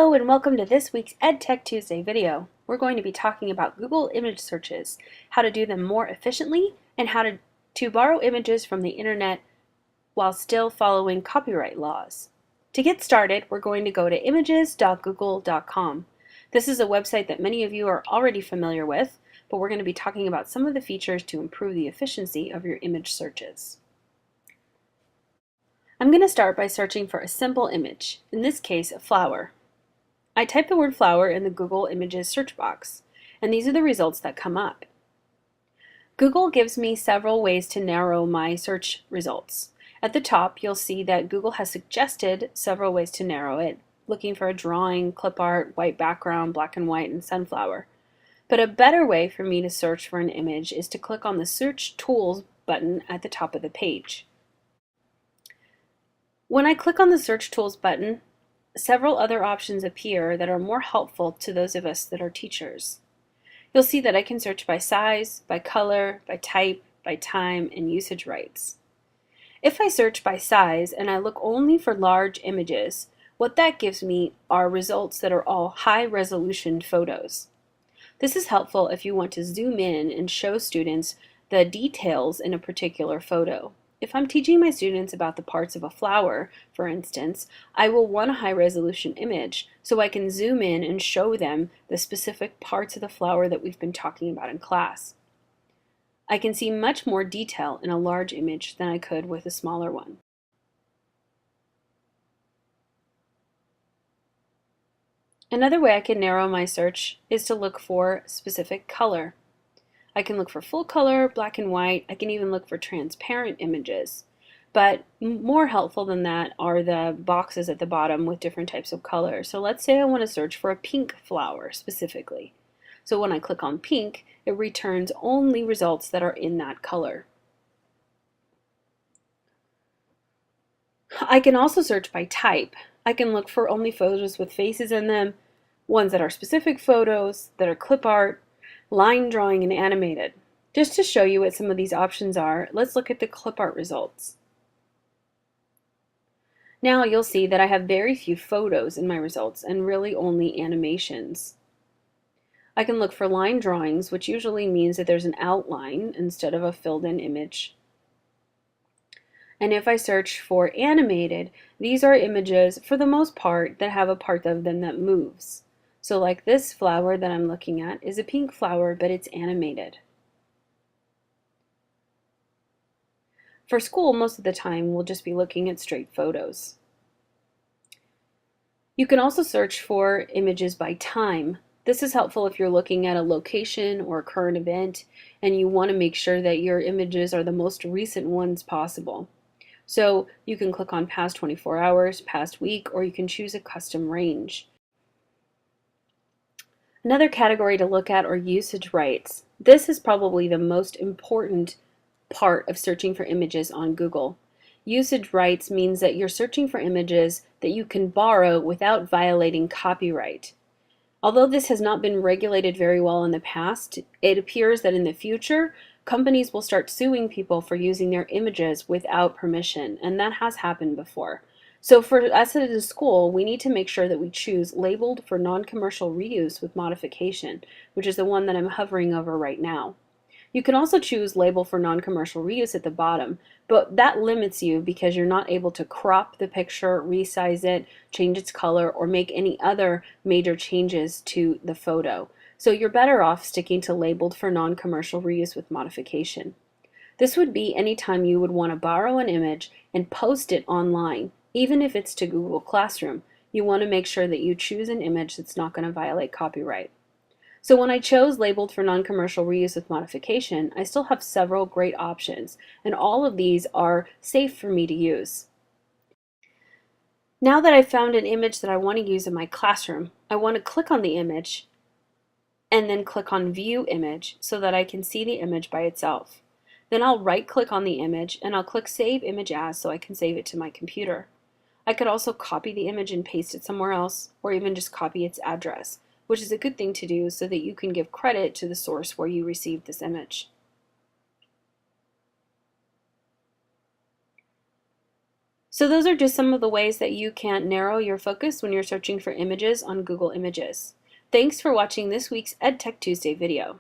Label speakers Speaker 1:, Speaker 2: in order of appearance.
Speaker 1: Hello and welcome to this week's EdTech Tuesday video. We're going to be talking about Google image searches, how to do them more efficiently, and how to borrow images from the internet while still following copyright laws. To get started, we're going to go to images.google.com. This is a website that many of you are already familiar with, but we're going to be talking about some of the features to improve the efficiency of your image searches. I'm going to start by searching for a simple image, in this case a flower. I type the word flower in the Google Images search box, and these are the results that come up. Google gives me several ways to narrow my search results. At the top, you'll see that Google has suggested several ways to narrow it, looking for a drawing, clip art, white background, black and white, and sunflower. But a better way for me to search for an image is to click on the Search Tools button at the top of the page. When I click on the Search Tools button, several other options appear that are more helpful to those of us that are teachers. You'll see that I can search by size, by color, by type, by time, and usage rights. If I search by size and I look only for large images, what that gives me are results that are all high-resolution photos. This is helpful if you want to zoom in and show students the details in a particular photo. If I'm teaching my students about the parts of a flower, for instance, I will want a high-resolution image so I can zoom in and show them the specific parts of the flower that we've been talking about in class. I can see much more detail in a large image than I could with a smaller one. Another way I can narrow my search is to look for specific color. I can look for full color, black and white. I can even look for transparent images. But more helpful than that are the boxes at the bottom with different types of color. So let's say I want to search for a pink flower specifically. So when I click on pink, it returns only results that are in that color. I can also search by type. I can look for only photos with faces in them, ones that are specific photos, that are clip art, line drawing, and animated. Just to show you what some of these options are, let's look at the clip art results. Now you'll see that I have very few photos in my results and really only animations. I can look for line drawings, which usually means that there's an outline instead of a filled-in image. And if I search for animated, these are images, for the most part, that have a part of them that moves. So like this flower that I'm looking at is a pink flower, but it's animated. For school, most of the time, we'll just be looking at straight photos. You can also search for images by time. This is helpful if you're looking at a location or a current event and you want to make sure that your images are the most recent ones possible. So you can click on past 24 hours, past week, or you can choose a custom range. Another category to look at are usage rights. This is probably the most important part of searching for images on Google. Usage rights means that you're searching for images that you can borrow without violating copyright. Although this has not been regulated very well in the past, it appears that in the future, companies will start suing people for using their images without permission, and that has happened before. So for us at a school, we need to make sure that we choose labeled for non-commercial reuse with modification, which is the one that I'm hovering over right now. You can also choose label for non-commercial reuse at the bottom, but that limits you because you're not able to crop the picture, resize it, change its color, or make any other major changes to the photo. So you're better off sticking to labeled for non-commercial reuse with modification. This would be anytime you would want to borrow an image and post it online. Even if it's to Google Classroom, you want to make sure that you choose an image that's not going to violate copyright. So when I chose labeled for non-commercial reuse with modification, I still have several great options, and all of these are safe for me to use. Now that I've found an image that I want to use in my classroom, I want to click on the image and then click on View Image so that I can see the image by itself. Then I'll right-click on the image and I'll click Save Image As so I can save it to my computer. I could also copy the image and paste it somewhere else, or even just copy its address, which is a good thing to do so that you can give credit to the source where you received this image. So those are just some of the ways that you can narrow your focus when you're searching for images on Google Images. Thanks for watching this week's EdTech Tuesday video.